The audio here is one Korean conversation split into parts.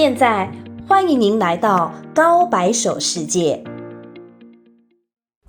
现在欢迎您来到高白手世界。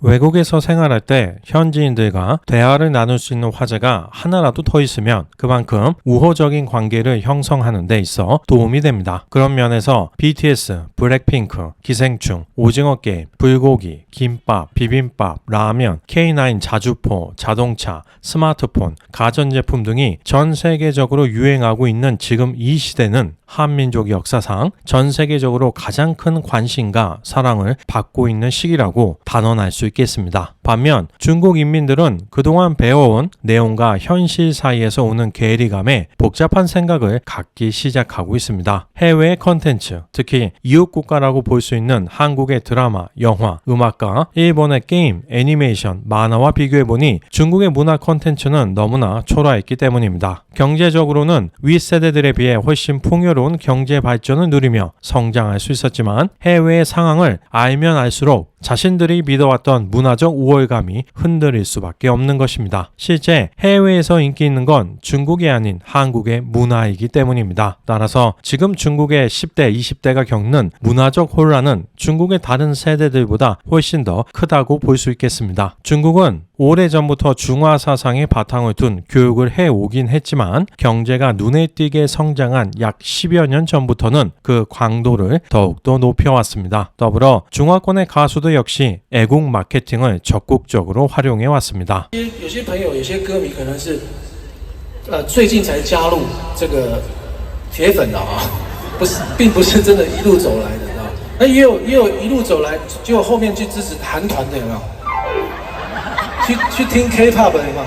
외국에서 생활할 때 현지인들과 대화를 나눌 수 있는 화제가 하나라도 더 있으면 그만큼 우호적인 관계를 형성하는 데 있어 도움이 됩니다. 그런 면에서 BTS, 블랙핑크, 기생충, 오징어 게임, 불고기, 김밥, 비빔밥, 라면, K9 자주포, 자동차, 스마트폰, 가전제품 등이 전 세계적으로 유행하고 있는 지금 이 시대는 한민족 역사상 전 세계적으로 가장 큰 관심과 사랑을 받고 있는 시기라고 단언할 수 있겠습니다. 반면 중국 인민들은 그동안 배워온 내용과 현실 사이에서 오는 괴리감에 복잡한 생각을 갖기 시작하고 있습니다. 해외의 컨텐츠, 특히 이웃국가라고 볼 수 있는 한국의 드라마, 영화, 음악과 일본의 게임, 애니메이션, 만화와 비교해보니 중국의 문화 컨텐츠는 너무나 초라했기 때문입니다. 경제적으로는 윗세대들에 비해 훨씬 풍요로운 경제 발전을 누리며 성장할 수 있었지만 해외의 상황을 알면 알수록 자신들이 믿어왔던 문화적 우월감이 흔들릴 수밖에 없는 것입니다. 실제 해외에서 인기 있는 건 중국이 아닌 한국의 문화이기 때문입니다. 따라서 지금 중국의 10대, 20대가 겪는 문화적 혼란은 중국의 다른 세대들보다 훨씬 더 크다고 볼 수 있겠습니다. 중국은 오래전부터 중화 사상의 바탕을 둔 교육을 해오긴 했지만 경제가 눈에 띄게 성장한 약 10여 년 전부터는 그 강도를 더욱더 높여왔습니다. 더불어 중화권의 가수들 역시 애국 마케팅을 적극적으로 활용해 왔습니다. 有些朋友有些歌迷可能是最近才加入这个铁粉的啊，并不是真的一路走来的啊。那也有一路走来，结果后面去支持韩团的有没有？去听 K-pop 的有没有？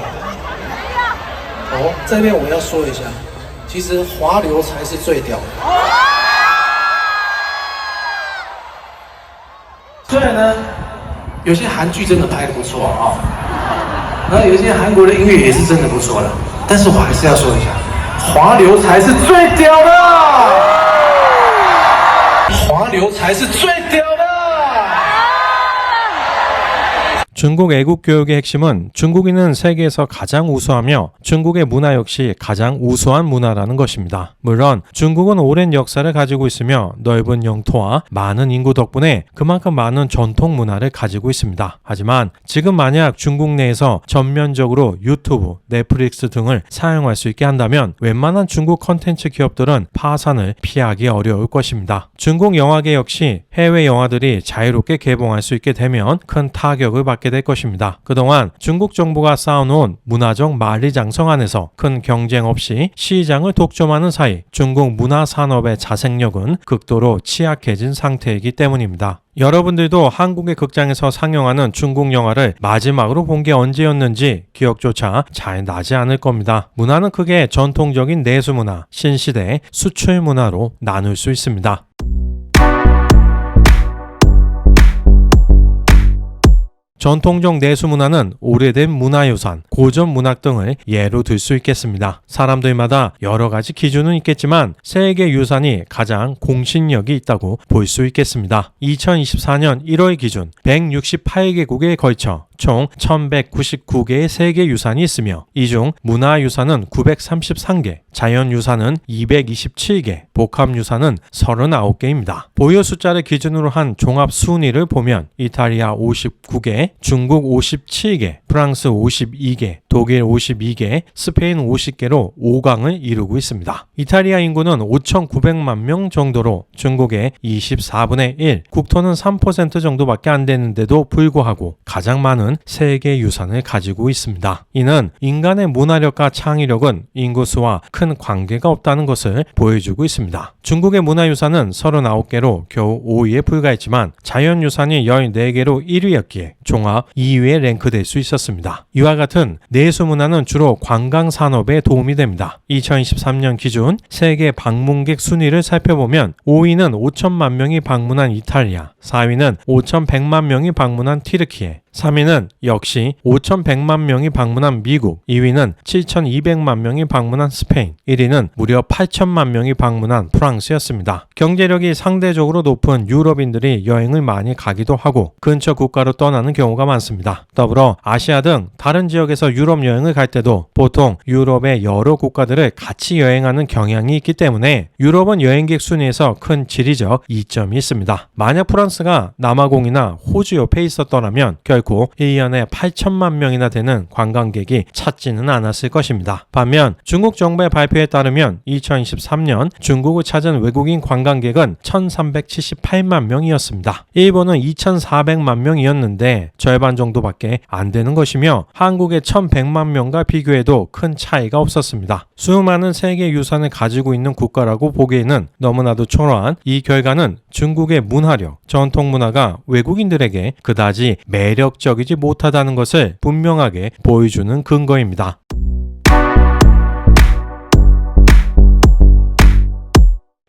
哦，这边我要说一下，其实华流才是最屌的。虽然呢，有些韩剧真的拍得不错啊，然后有些韩国的音乐也是真的不错的，但是我还是要说一下，华流才是最屌的，华流才是最屌的。 중국 애국 교육의 핵심은 중국인은 세계에서 가장 우수하며 중국의 문화 역시 가장 우수한 문화라는 것입니다. 물론 중국은 오랜 역사를 가지고 있으며 넓은 영토와 많은 인구 덕분에 그만큼 많은 전통 문화를 가지고 있습니다. 하지만 지금 만약 중국 내에서 전면적으로 유튜브, 넷플릭스 등을 사용할 수 있게 한다면 웬만한 중국 컨텐츠 기업들은 파산을 피하기 어려울 것입니다. 중국 영화계 역시 해외 영화들이 자유롭게 개봉할 수 있게 되면 큰 타격을 받게 될 것입니다. 그동안 중국 정부가 쌓아놓은 문화적 만리장성 안에서 큰 경쟁 없이 시장을 독점하는 사이 중국 문화 산업의 자생력은 극도로 취약해진 상태이기 때문입니다. 여러분들도 한국의 극장에서 상영하는 중국 영화를 마지막으로 본 게 언제였는지 기억조차 잘 나지 않을 겁니다. 문화는 크게 전통적인 내수문화, 신시대 수출 문화로 나눌 수 있습니다. 전통적 내수문화는 오래된 문화유산, 고전 문학 등을 예로 들 수 있겠습니다. 사람들마다 여러 가지 기준은 있겠지만 세계 유산이 가장 공신력이 있다고 볼 수 있겠습니다. 2024년 1월 기준 168개국에 걸쳐 총 1199개의 세계 유산이 있으며 이 중 문화유산은 933개, 자연유산은 227개, 복합유산은 39개입니다. 보유 숫자를 기준으로 한 종합 순위를 보면 이탈리아 59개, 중국 57개, 프랑스 52개, 독일 52개, 스페인 50개로 5강을 이루고 있습니다. 이탈리아 인구는 5,900만 명 정도로 중국의 24분의 1, 국토는 3% 정도밖에 안 되는데도 불구하고 가장 많은 세계 유산을 가지고 있습니다. 이는 인간의 문화력과 창의력은 인구수와 큰 관계가 없다는 것을 보여주고 있습니다. 중국의 문화유산은 39개로 겨우 5위에 불과했지만 자연유산이 14개로 1위였기에 종합 2위에 랭크될 수 있었습니다. 이와 같은 내수문화는 주로 관광산업에 도움이 됩니다. 2023년 기준 세계 방문객 순위를 살펴보면 5위는 5천만 명이 방문한 이탈리아, 4위는 5,100만 명이 방문한 튀르키예, 3위는 역시 5,100만 명이 방문한 미국, 2위는 7,200만 명이 방문한 스페인, 1위는 무려 8천만 명이 방문한 프랑스였습니다. 경제력이 상대적으로 높은 유럽인들이 여행을 많이 가기도 하고 근처 국가로 떠나는 경우가 많습니다. 더불어 아시아 등 다른 지역에서 유럽 여행을 갈 때도 보통 유럽의 여러 국가들을 같이 여행하는 경향이 있기 때문에 유럽은 여행객 순위에서 큰 지리적 이점이 있습니다. 만약 프랑스가 남아공이나 호주 옆에 있었더라면 결코 1년에 8천만 명이나 되는 관광객이 찾지는 않았을 것입니다. 반면 중국 정부의 발표에 따르면 2023년 중국을 찾은 외국인 관광객은 1,378만 명이었습니다. 일본은 2,400만 명이었는데 절반 정도밖에 안 되는 것이며 한국의 1,100만 명과 비교해도 큰 차이가 없었습니다. 수많은 세계 유산을 가지고 있는 국가라고 보기에는 너무나도 초라한 이 결과는 중국의 문화력, 전통 문화가 외국인들에게 그다지 매력적이지 못하다는 것을 분명하게 보여주는 근거입니다.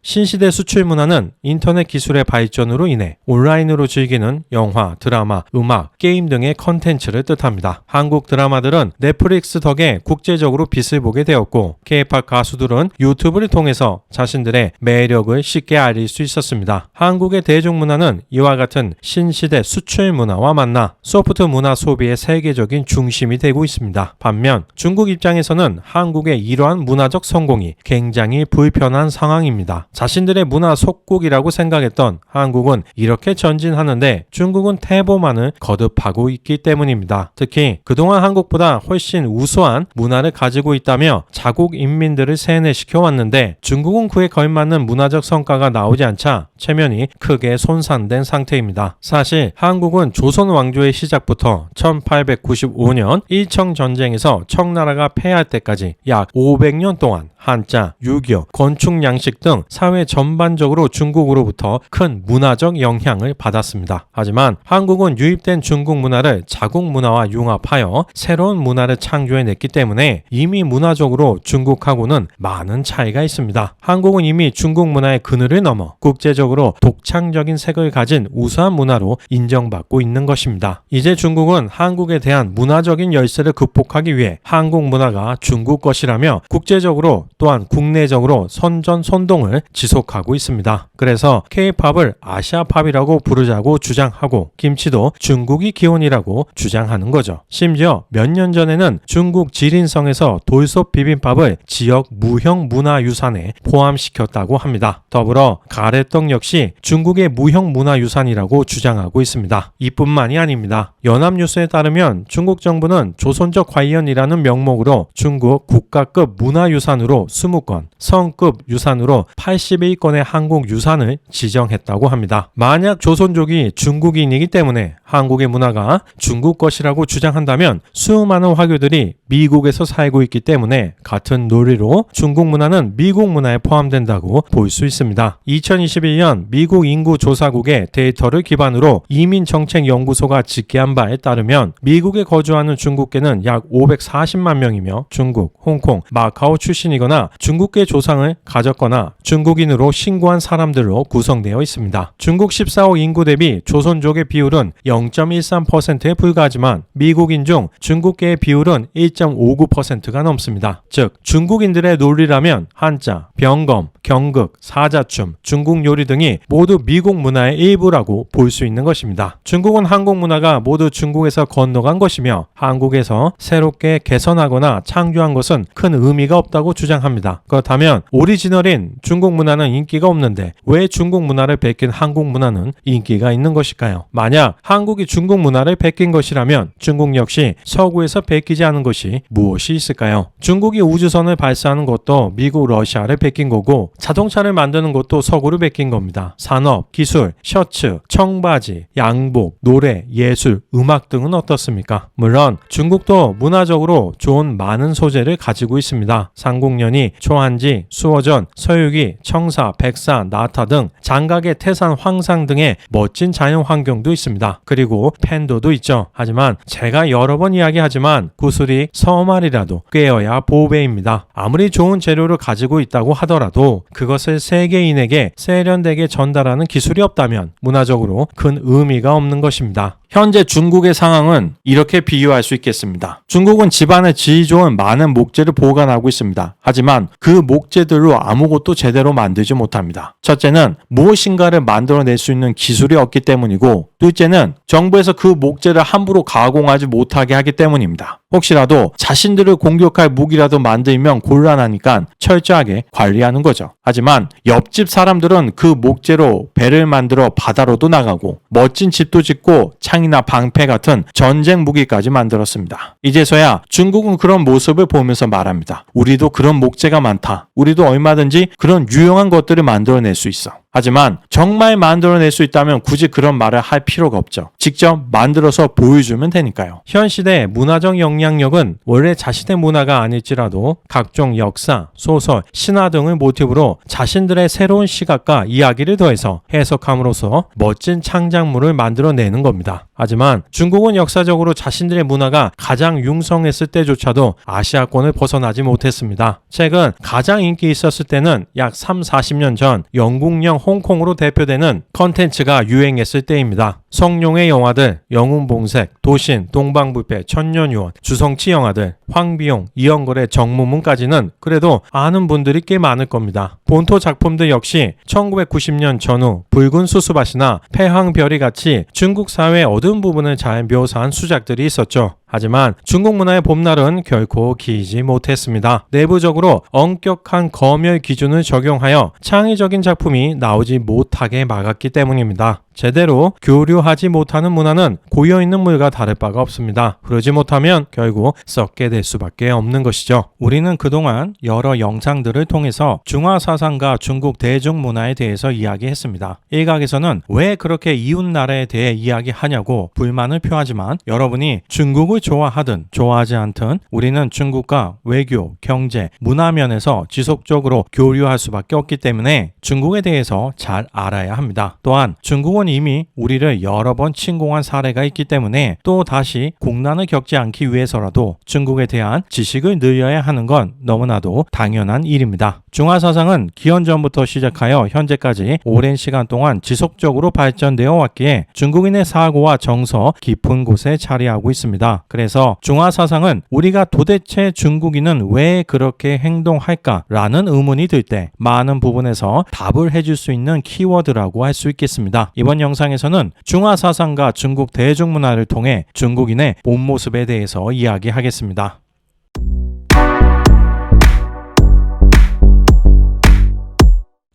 신시대 수출 문화는 인터넷 기술의 발전으로 인해 온라인으로 즐기는 영화, 드라마, 음악, 게임 등의 컨텐츠를 뜻합니다. 한국 드라마들은 넷플릭스 덕에 국제적으로 빛을 보게 되었고 K-팝 가수들은 유튜브를 통해서 자신들의 매력을 쉽게 알릴 수 있었습니다. 한국의 대중문화는 이와 같은 신시대 수출 문화와 만나 소프트 문화 소비의 세계적인 중심이 되고 있습니다. 반면 중국 입장에서는 한국의 이러한 문화적 성공이 굉장히 불편한 상황입니다. 자신들의 문화 속국이라고 생각했던 한국은 이렇게 전진하는데 중국은 태보만을 거듭하고 있기 때문입니다. 특히 그동안 한국보다 훨씬 우수한 문화를 가지고 있다며 자국 인민들을 세뇌시켜 왔는데 중국은 그에 걸맞는 문화적 성과가 나오지 않자 체면이 크게 손상된 상태입니다. 사실 한국은 조선 왕조의 시작부터 1895년 일청전쟁에서 청나라가 패할 때까지 약 500년 동안 한자, 유교, 건축 양식 등 사회 전반적으로 중국으로부터 큰 문화적 영향을 받았습니다. 하지만 한국은 유입된 중국 문화를 자국 문화와 융합하여 새로운 문화를 창조해냈기 때문에 이미 문화적으로 중국하고는 많은 차이가 있습니다. 한국은 이미 중국 문화의 그늘을 넘어 국제적으로 독창적인 색을 가진 우수한 문화로 인정받고 있는 것입니다. 이제 중국은 한국에 대한 문화적인 열세를 극복하기 위해 한국 문화가 중국 것이라며 국제적으로 또한 국내적으로 선전선동을 지속하고 있습니다. 그래서 K-팝을 아시아팝이라고 부르자고 주장하고 김치도 중국이 기원이라고 주장하는 거죠. 심지어 몇 년 전에는 중국 지린성에서 돌솥 비빔밥을 지역 무형 문화유산에 포함시켰다고 합니다. 더불어 가래떡 역시 중국의 무형 문화유산이라고 주장하고 있습니다. 이뿐만이 아닙니다. 연합뉴스에 따르면 중국 정부는 조선족 관련이라는 명목으로 중국 국가급 문화유산으로 20건, 성급 유산으로 81건의 한국 유산을 지정했다고 합니다. 만약 조선족이 중국인이기 때문에 한국의 문화가 중국 것이라고 주장한다면 수많은 화교들이 미국에서 살고 있기 때문에 같은 논리로 중국 문화는 미국 문화에 포함된다고 볼 수 있습니다. 2021년 미국 인구조사국의 데이터를 기반으로 이민정책연구소가 집계한 바에 따르면 미국에 거주하는 중국계는 약 540만 명이며 중국, 홍콩, 마카오 출신이거나 중국계 조상을 가졌거나 중국인으로 신고한 사람들로 구성되어 있습니다. 중국 14억 인구 대비 조선족의 비율은 0.13%에 불과하지만 미국인 중 중국계의 비율은 1.59%가 넘습니다. 즉 중국인들의 논리라면 한자, 병검, 경극, 사자춤, 중국 요리 등이 모두 미국 문화의 일부라고 볼 수 있는 것입니다. 중국은 한국 문화가 모두 중국에서 건너간 것이며 한국에서 새롭게 개선하거나 창조한 것은 큰 의미가 없다고 주장합니다. 그렇다면 오리지널인 중국 문화는 인기가 없는데 왜 중국 문화를 베낀 한국 문화는 인기가 있는 것일까요? 만약 한국이 중국 문화를 베낀 것이라면 중국 역시 서구에서 베끼지 않은 것이 무엇이 있을까요? 중국이 우주선을 발사하는 것도 미국, 러시아를 베낀 거고 자동차를 만드는 것도 서구를 베낀 겁니다. 산업, 기술, 셔츠, 청바지, 양복, 노래, 예술, 음악 등은 어떻습니까? 물론 중국도 문화적으로 좋은 많은 소재를 가지고 있습니다. 삼국연이, 초한지, 수어전, 서유기, 청사, 백사, 나타 등 장각의 태산, 황상 등의 멋진 자연 환경도 있습니다. 그리고 팬도도 있죠. 하지만 제가 여러 번 이야기하지만 구슬이 서말이라도 꿰어야 보배입니다. 아무리 좋은 재료를 가지고 있다고 하더라도 그것을 세계인에게 세련되게 전달하는 기술이 없다면 문화적으로 큰 의미가 없는 것입니다. 현재 중국의 상황은 이렇게 비유할 수 있겠습니다. 중국은 집안에 질이 좋은 많은 목재를 보관하고 있습니다. 하지만 그 목재들로 아무것도 제대로 만들지 못합니다. 첫째는 무엇인가를 만들어낼 수 있는 기술이 없기 때문이고, 둘째는 정부에서 그 목재를 함부로 가공하지 못하게 하기 때문입니다. 혹시라도 자신들을 공격할 무기라도 만들면 곤란하니까 철저하게 관리하는 거죠. 하지만 옆집 사람들은 그 목재로 배를 만들어 바다로도 나가고 멋진 집도 짓고 창이나 방패 같은 전쟁 무기까지 만들었습니다. 이제서야 중국은 그런 모습을 보면서 말합니다. 우리도 그런 목재가 많다. 우리도 얼마든지 그런 유용한 것들을 만들어낼 수 있어. 하지만 정말 만들어낼 수 있다면 굳이 그런 말을 할 필요가 없죠. 직접 만들어서 보여주면 되니까요. 현 시대의 문화적 영향력은 원래 자신의 문화가 아닐지라도 각종 역사, 소설, 신화 등을 모티브로 자신들의 새로운 시각과 이야기를 더해서 해석함으로써 멋진 창작물을 만들어내는 겁니다. 하지만 중국은 역사적으로 자신들의 문화가 가장 융성했을 때조차도 아시아권을 벗어나지 못했습니다. 최근 가장 인기 있었을 때는 약 3, 40년 전 영국령 홍콩으로 대표되는 컨텐츠가 유행했을 때입니다. 성룡의 영화들, 영웅봉색, 도신, 동방불패, 천년유언, 주성치 영화들, 황비용, 이영걸의 정무문까지는 그래도 아는 분들이 꽤 많을 겁니다. 본토 작품들 역시 1990년 전후 붉은 수수밭이나 패황별이 같이 중국 사회의 어두운 부분을 잘 묘사한 수작들이 있었죠. 하지만 중국 문화의 봄날은 결코 길지 못했습니다. 내부적으로 엄격한 검열 기준을 적용하여 창의적인 작품이 나오지 못하게 막았기 때문입니다. 제대로 교류하지 못하는 문화는 고여있는 물과 다를 바가 없습니다. 그러지 못하면 결국 썩게 될 수밖에 없는 것이죠. 우리는 그동안 여러 영상들을 통해서 중화 사상과 중국 대중문화에 대해서 이야기했습니다. 일각에서는 왜 그렇게 이웃나라에 대해 이야기하냐고 불만을 표하지만 여러분이 중국을 좋아하든 좋아하지 않든 우리는 중국과 외교, 경제, 문화면에서 지속적으로 교류할 수밖에 없기 때문에 중국에 대해서 잘 알아야 합니다. 또한 중국은 이미 우리를 여러 번 침공한 사례가 있기 때문에 또 다시 공난을 겪지 않기 위해서라도 중국에 대한 지식을 늘려야 하는 건 너무나도 당연한 일입니다. 중화 사상은 기원전부터 시작하여 현재까지 오랜 시간 동안 지속적으로 발전되어 왔기에 중국인의 사고와 정서 깊은 곳에 자리하고 있습니다. 그래서 중화 사상은 우리가 도대체 중국인은 왜 그렇게 행동할까라는 의문이 들 때 많은 부분에서 답을 해줄 수 있는 키워드라고 할 수 있겠습니다. 이번 영상에서는 중화 사상과 중국 대중문화를 통해 중국인의 본 모습에 대해서 이야기하겠습니다.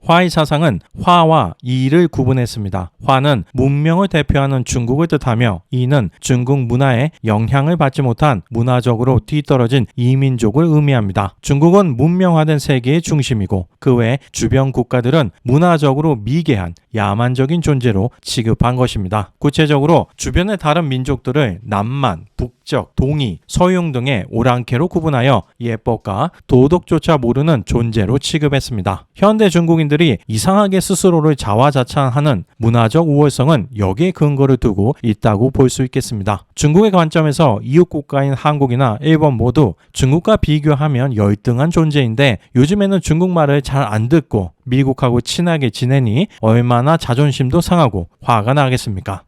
화의 사상은 화와 이를 구분했습니다. 화는 문명을 대표하는 중국을 뜻하며 이는 중국 문화에 영향을 받지 못한 문화적으로 뒤떨어진 이민족을 의미합니다. 중국은 문명화된 세계의 중심이고 그 외 주변 국가들은 문화적으로 미개한 야만적인 존재로 취급한 것입니다. 구체적으로 주변의 다른 민족들을 남만, 북적, 동이, 서용 등의 오랑캐로 구분하여 예법과 도덕조차 모르는 존재로 취급했습니다. 현대 중국인들이 이상하게 스스로를 자화자찬하는 문화적 우월성은 여기에 근거를 두고 있다고 볼 수 있겠습니다. 중국의 관점에서 이웃국가인 한국이나 일본 모두 중국과 비교하면 열등한 존재인데 요즘에는 중국말을 잘 안 듣고 미국하고 친하게 지내니 얼마나 자존심도 상하고 화가 나겠습니까?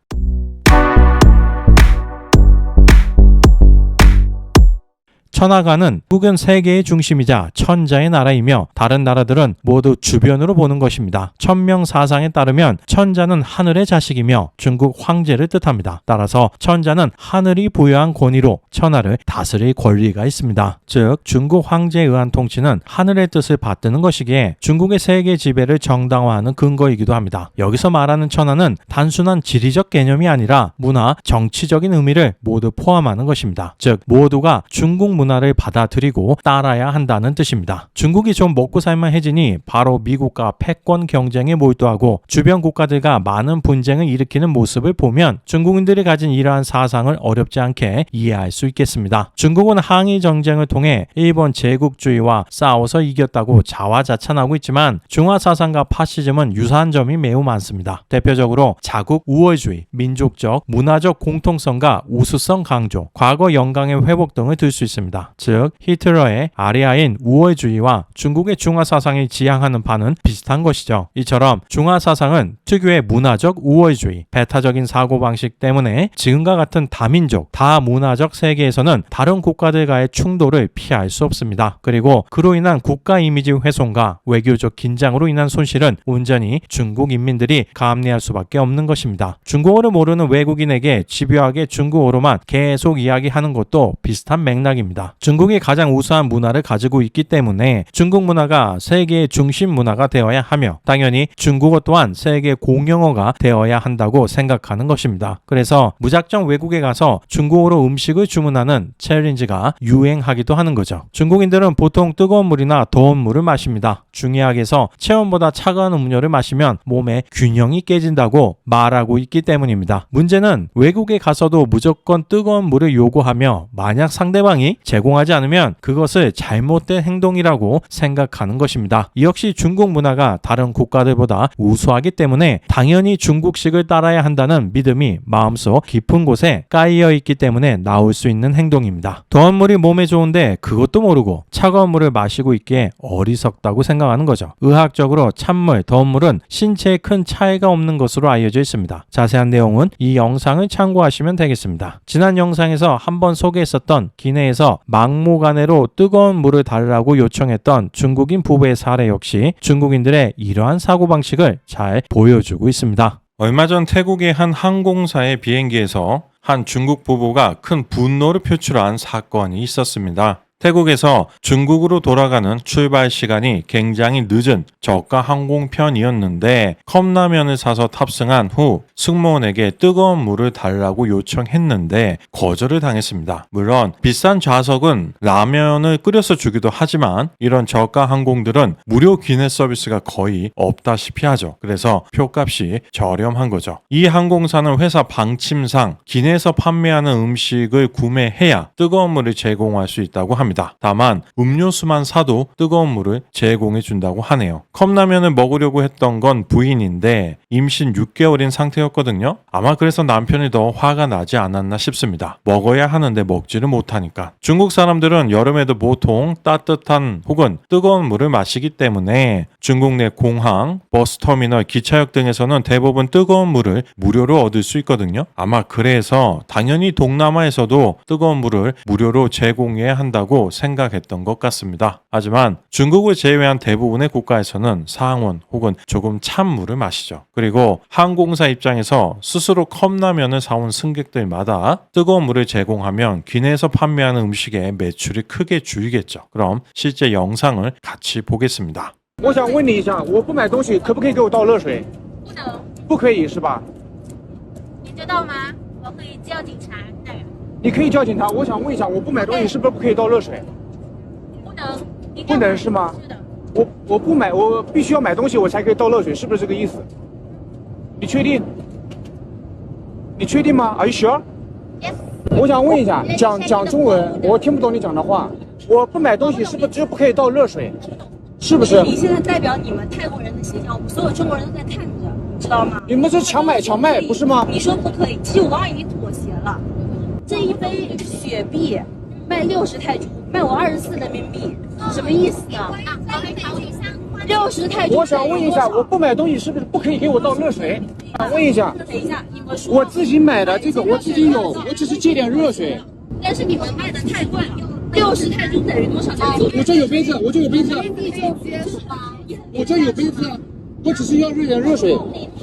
천하가는 북은 세계의 중심이자 천자의 나라이며 다른 나라들은 모두 주변으로 보는 것입니다. 천명사상에 따르면 천자는 하늘의 자식이며 중국 황제를 뜻합니다. 따라서 천자는 하늘이 부여한 권위로 천하를 다스릴 권리가 있습니다. 즉 중국 황제에 의한 통치는 하늘의 뜻을 받드는 것이기에 중국의 세계 지배를 정당화하는 근거이기도 합니다. 여기서 말하는 천하는 단순한 지리적 개념이 아니라 문화, 정치적인 의미를 모두 포함하는 것입니다. 즉 모두가 중국 문화 문화를 받아들이고 따라야 한다는 뜻입니다. 중국이 좀 먹고 살만해지니 바로 미국과 패권 경쟁에 몰두하고 주변 국가들과 많은 분쟁을 일으키는 모습을 보면 중국인들이 가진 이러한 사상을 어렵지 않게 이해할 수 있겠습니다. 중국은 항일 전쟁을 통해 일본 제국주의와 싸워서 이겼다고 자화자찬하고 있지만 중화 사상과 파시즘은 유사한 점이 매우 많습니다. 대표적으로 자국 우월주의, 민족적, 문화적 공통성과 우수성 강조, 과거 영광의 회복 등을 들 수 있습니다. 즉 히틀러의 아리아인 우월주의와 중국의 중화 사상이 지향하는 바는 비슷한 것이죠. 이처럼 중화 사상은 특유의 문화적 우월주의, 배타적인 사고방식 때문에 지금과 같은 다민족, 다문화적 세계에서는 다른 국가들과의 충돌을 피할 수 없습니다. 그리고 그로 인한 국가 이미지 훼손과 외교적 긴장으로 인한 손실은 온전히 중국 인민들이 감내할 수밖에 없는 것입니다. 중국어를 모르는 외국인에게 집요하게 중국어로만 계속 이야기하는 것도 비슷한 맥락입니다. 중국이 가장 우수한 문화를 가지고 있기 때문에 중국 문화가 세계의 중심 문화가 되어야 하며 당연히 중국어 또한 세계 공용어가 되어야 한다고 생각하는 것입니다. 그래서 무작정 외국에 가서 중국어로 음식을 주문하는 챌린지가 유행하기도 하는 거죠. 중국인들은 보통 뜨거운 물이나 더운 물을 마십니다. 중의학에서 체온보다 차가운 음료를 마시면 몸의 균형이 깨진다고 말하고 있기 때문입니다. 문제는 외국에 가서도 무조건 뜨거운 물을 요구하며 만약 상대방이 제공하지 않으면 그것을 잘못된 행동이라고 생각하는 것입니다. 이 역시 중국 문화가 다른 국가들보다 우수하기 때문에 당연히 중국식을 따라야 한다는 믿음이 마음속 깊은 곳에 깔려 있기 때문에 나올 수 있는 행동입니다. 더운 물이 몸에 좋은데 그것도 모르고 차가운 물을 마시고 있기에 어리석다고 생각하는 거죠. 의학적으로 찬물, 더운 물은 신체에 큰 차이가 없는 것으로 알려져 있습니다. 자세한 내용은 이 영상을 참고하시면 되겠습니다. 지난 영상에서 한번 소개했었던 기내에서 막무가내로 뜨거운 물을 달라고 요청했던 중국인 부부의 사례 역시 중국인들의 이러한 사고방식을 잘 보여주고 있습니다. 얼마 전 태국의 한 항공사의 비행기에서 한 중국 부부가 큰 분노를 표출한 사건이 있었습니다. 태국에서 중국으로 돌아가는 출발 시간이 굉장히 늦은 저가 항공편이었는데 컵라면을 사서 탑승한 후 승무원에게 뜨거운 물을 달라고 요청했는데 거절을 당했습니다. 물론 비싼 좌석은 라면을 끓여서 주기도 하지만 이런 저가 항공들은 무료 기내 서비스가 거의 없다시피 하죠. 그래서 표값이 저렴한 거죠. 이 항공사는 회사 방침상 기내에서 판매하는 음식을 구매해야 뜨거운 물을 제공할 수 있다고 합니다. 다만 음료수만 사도 뜨거운 물을 제공해 준다고 하네요. 컵라면을 먹으려고 했던 건 부인인데 임신 6개월인 상태였거든요. 아마 그래서 남편이 더 화가 나지 않았나 싶습니다. 먹어야 하는데 먹지를 못하니까. 중국 사람들은 여름에도 보통 따뜻한 혹은 뜨거운 물을 마시기 때문에 중국 내 공항, 버스터미널, 기차역 등에서는 대부분 뜨거운 물을 무료로 얻을 수 있거든요. 아마 그래서 당연히 동남아에서도 뜨거운 물을 무료로 제공해야 한다고 생각했던 것 같습니다. 하지만 중국을 제외한 대부분의 국가에서는 상온 혹은 조금 찬 물을 마시죠. 그리고 항공사 입장에서 스스로 컵라면을 사온 승객들마다 뜨거운 물을 제공하면 기내에서 판매하는 음식의 매출이 크게 줄겠죠. 그럼 실제 영상을 같이 보겠습니다. 我想问你一下，我不买东西可不可以给我倒热水？不能，不可以是吧？你知道吗？我可以叫警察的。你可以叫警察。我想问一下，我不买东西是不是不可以倒热水？不能，一定不能是吗？是的。我不买，我必须要买东西我才可以倒热水，是不是这个意思？你确定？你确定吗？Are you sure？ Yes。我想问一下，讲中文，我听不懂你讲的话。我不买东西是不是就不可以倒热水？是不是？你现在代表你们泰国人的形象，我们所有中国人都在看着，知道吗？你们是强买不是吗？你说不可以，其实我刚刚已经妥协了。这一杯雪碧卖60泰铢，卖我24人民币，什么意思呢？60泰铢。我想问一下，我不买东西是不是不可以给我倒热水？问一下。等一下，你们说。我自己买的这个，我自己有，我只是接点热水。但是你们卖的太贵了，60泰铢等于多少？我这有杯子，我这有杯子，我这有杯子，我只是要热点热水，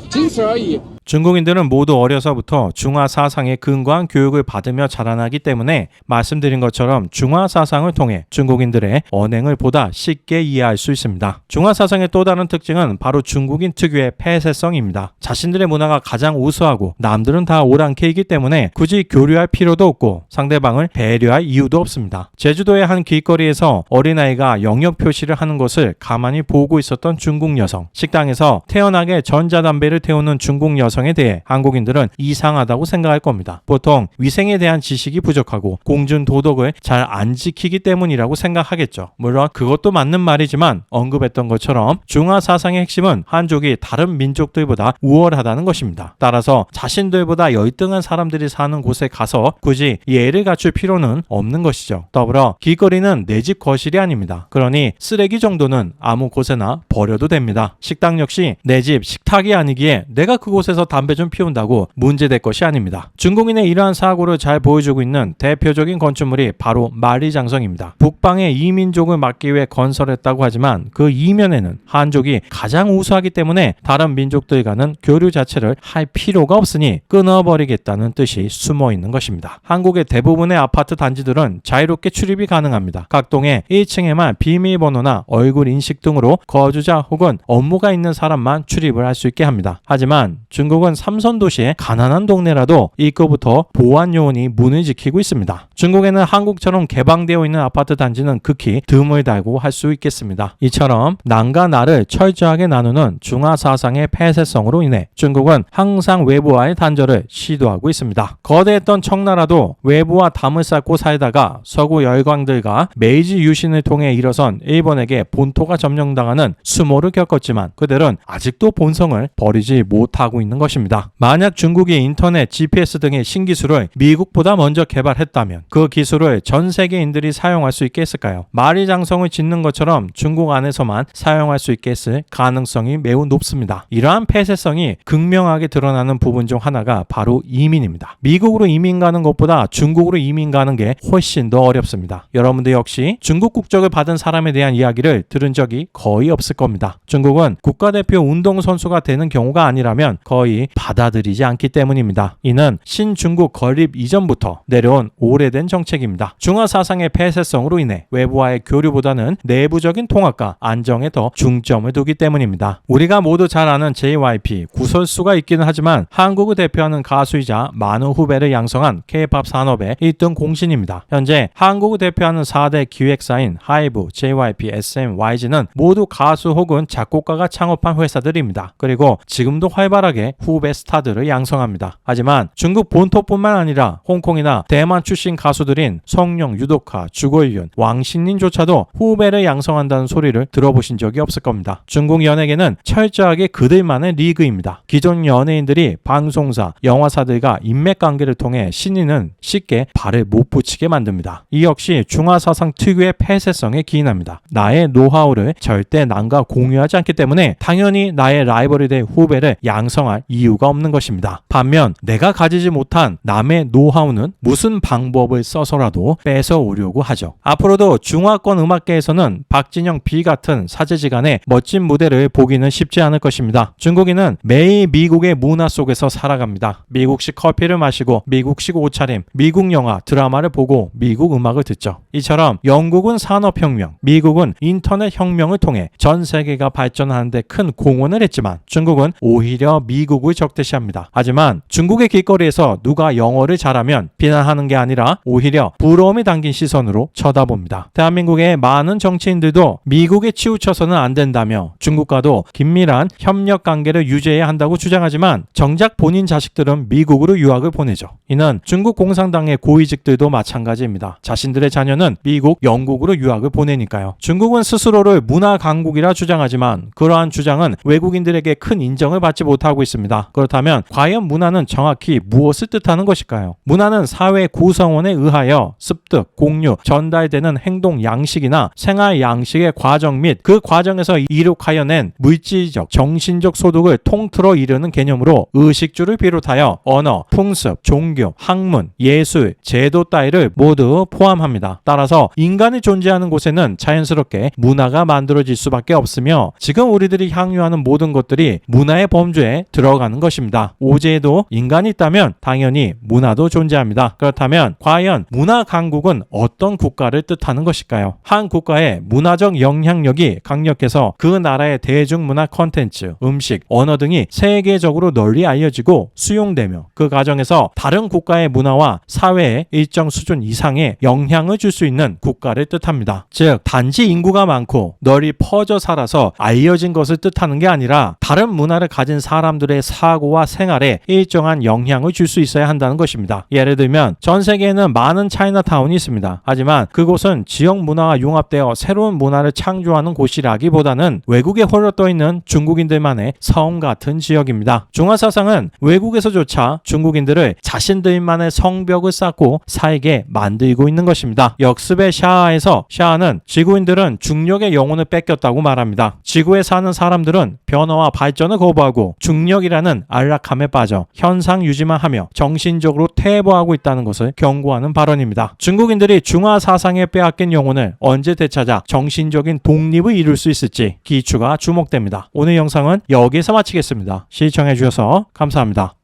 仅此而已。 중국인들은 모두 어려서부터 중화 사상에 근거한 교육을 받으며 자라나기 때문에 말씀드린 것처럼 중화 사상을 통해 중국인들의 언행을 보다 쉽게 이해할 수 있습니다. 중화 사상의 또 다른 특징은 바로 중국인 특유의 폐쇄성입니다. 자신들의 문화가 가장 우수하고 남들은 다 오랑캐이기 때문에 굳이 교류할 필요도 없고 상대방을 배려할 이유도 없습니다. 제주도의 한 길거리에서 어린아이가 영역 표시를 하는 것을 가만히 보고 있었던 중국 여성. 식당에서 태연하게 전자담배를 태우는 중국 여성에 대해 한국인들은 이상하다고 생각할 겁니다. 보통 위생에 대한 지식이 부족하고 공중 도덕을 잘 안 지키기 때문이라고 생각하겠죠. 물론 그것도 맞는 말이지만 언급했던 것처럼 중화 사상의 핵심은 한족이 다른 민족들보다 우월하다는 것입니다. 따라서 자신들보다 열등한 사람들이 사는 곳에 가서 굳이 예를 갖출 필요는 없는 것이죠. 더불어 길거리는 내 집 거실이 아닙니다. 그러니 쓰레기 정도는 아무 곳에나 버려도 됩니다. 식당 역시 내 집 식탁이 아니기에 내가 그곳에서 담배 좀 피운다고 문제될 것이 아닙니다. 중국인의 이러한 사고를 잘 보여주고 있는 대표적인 건축물이 바로 만리장성입니다. 북방의 이민족을 막기 위해 건설했다고 하지만 그 이면에는 한족이 가장 우수하기 때문에 다른 민족들과는 교류 자체를 할 필요가 없으니 끊어버리겠다는 뜻이 숨어 있는 것입니다. 한국의 대부분의 아파트 단지들은 자유롭게 출입이 가능합니다. 각 동에 1층에만 비밀번호나 얼굴 인식 등으로 거주자 혹은 업무가 있는 사람만 출입을 할 수 있게 합니다. 하지만 중국은 삼선도시의 가난한 동네라도 입구부터 보안 요원이 문을 지키고 있습니다. 중국에는 한국처럼 개방되어 있는 아파트 단지는 극히 드물다고 할 수 있겠습니다. 이처럼 남과 나를 철저하게 나누는 중화 사상의 폐쇄성으로 인해 중국은 항상 외부와의 단절을 시도하고 있습니다. 거대했던 청나라도 외부와 담을 쌓고 살다가 서구 열강들과 메이지 유신을 통해 일어선 일본에게 본토가 점령당하는 수모를 겪었지만 그들은 아직도 본성을 버리지 못하고 있는 것입니다. 만약 중국이 인터넷, GPS 등의 신기술을 미국보다 먼저 개발했다면 그 기술을 전 세계인들이 사용할 수 있게 했을까요? 만리장성을 짓는 것처럼 중국 안에서만 사용할 수 있게 했을 가능성이 매우 높습니다. 이러한 폐쇄성이 극명하게 드러나는 부분 중 하나가 바로 이민입니다. 미국으로 이민 가는 것보다 중국으로 이민 가는 게 훨씬 더 어렵습니다. 여러분들 역시 중국 국적을 받은 사람에 대한 이야기를 들은 적이 거의 없을 겁니다. 중국은 국가대표 운동선수가 되는 경우가 아니라면 거의 받아들이지 않기 때문입니다. 이는 신중국 건립 이전부터 내려온 오래된 정책입니다. 중화 사상의 폐쇄성으로 인해 외부와의 교류보다는 내부적인 통합과 안정에 더 중점을 두기 때문입니다. 우리가 모두 잘 아는 JYP 구설수가 있기는 하지만 한국을 대표하는 가수이자 많은 후배를 양성한 K-POP 산업의 1등 공신입니다. 현재 한국을 대표하는 4대 기획사인 하이브, JYP, SM, YG는 모두 가수 혹은 작곡가가 창업한 회사들입니다. 그리고 지금도 활발하게 후배 스타들을 양성합니다. 하지만 중국 본토뿐만 아니라 홍콩이나 대만 출신 가수들인 성룡, 유독하, 주걸윤, 왕신린조차도 후배를 양성한다는 소리를 들어보신 적이 없을 겁니다. 중국 연예계는 철저하게 그들만의 리그입니다. 기존 연예인들이 방송사, 영화사들과 인맥관계를 통해 신인은 쉽게 발을 못 붙이게 만듭니다. 이 역시 중화사상 특유의 폐쇄성에 기인합니다. 나의 노하우를 절대 남과 공유하지 않기 때문에 당연히 나의 라이벌이 될 후배를 양성할 이유가 없는 것입니다. 반면 내가 가지지 못한 남의 노하우는 무슨 방법을 써서라도 뺏어오려고 하죠. 앞으로도 중화권 음악계에서는 박진영 B 같은 사제지간의 멋진 무대를 보기는 쉽지 않을 것입니다. 중국인은 매일 미국의 문화 속에서 살아갑니다. 미국식 커피를 마시고 미국식 옷차림, 미국 영화, 드라마를 보고 미국 음악을 듣죠. 이처럼 영국은 산업혁명, 미국은 인터넷 혁명을 통해 전 세계가 발전하는데 큰 공헌을 했지만 중국은 오히려 미국을 적대시합니다. 하지만 중국의 길거리에서 누가 영어를 잘하면 비난하는 게 아니라 오히려 부러움이 담긴 시선으로 쳐다봅니다. 대한민국의 많은 정치인들도 미국에 치우쳐서는 안 된다며 중국과도 긴밀한 협력 관계를 유지해야 한다고 주장하지만 정작 본인 자식들은 미국으로 유학을 보내죠. 이는 중국 공산당의 고위직들도 마찬가지입니다. 자신들의 자녀는 미국, 영국으로 유학을 보내니까요. 중국은 스스로를 문화 강국이라 주장하지만 그러한 주장은 외국인들에게 큰 인정을 받지 못하고 있습니다. 그렇다면 과연 문화는 정확히 무엇을 뜻하는 것일까요? 문화는 사회 구성원에 의하여 습득, 공유, 전달되는 행동 양식이나 생활 양식의 과정 및 그 과정에서 이룩하여 낸 물질적, 정신적 소득을 통틀어 이르는 개념으로 의식주를 비롯하여 언어, 풍습, 종교, 학문, 예술, 제도 따위를 모두 포함합니다. 따라서 인간이 존재하는 곳에는 자연스럽게 문화가 만들어질 수밖에 없으며 지금 우리들이 향유하는 모든 것들이 문화의 범주에 들어가 들어가는 것입니다. 오제에도 인간이 있다면 당연히 문화도 존재합니다. 그렇다면 과연 문화 강국은 어떤 국가를 뜻하는 것일까요? 한 국가의 문화적 영향력이 강력해서 그 나라의 대중문화 콘텐츠, 음식, 언어 등이 세계적으로 널리 알려지고 수용되며 그 과정에서 다른 국가의 문화와 사회에 일정 수준 이상의 영향을 줄 수 있는 국가를 뜻합니다. 즉 단지 인구가 많고 널리 퍼져 살아서 알려진 것을 뜻하는 게 아니라 다른 문화를 가진 사람들의 사고와 생활에 일정한 영향을 줄 수 있어야 한다는 것입니다. 예를 들면 전 세계에는 많은 차이나타운이 있습니다. 하지만 그곳은 지역 문화와 융합되어 새로운 문화를 창조하는 곳이라기보다는 외국에 홀로 떠있는 중국인들만의 성 같은 지역입니다. 중화사상은 외국에서조차 중국인들을 자신들만의 성벽을 쌓고 살게 만들고 있는 것입니다. 역습의 샤아에서 샤아는 지구인들은 중력의 영혼을 뺏겼다고 말합니다. 지구에 사는 사람들은 변화와 발전을 거부하고 중력이라는 안락함에 빠져 현상 유지만 하며 정신적으로 퇴보하고 있다는 것을 경고하는 발언입니다. 중국인들이 중화 사상에 빼앗긴 영혼을 언제 되찾아 정신적인 독립을 이룰 수 있을지 기추가 주목됩니다. 오늘 영상은 여기서 마치겠습니다. 시청해 주셔서 감사합니다.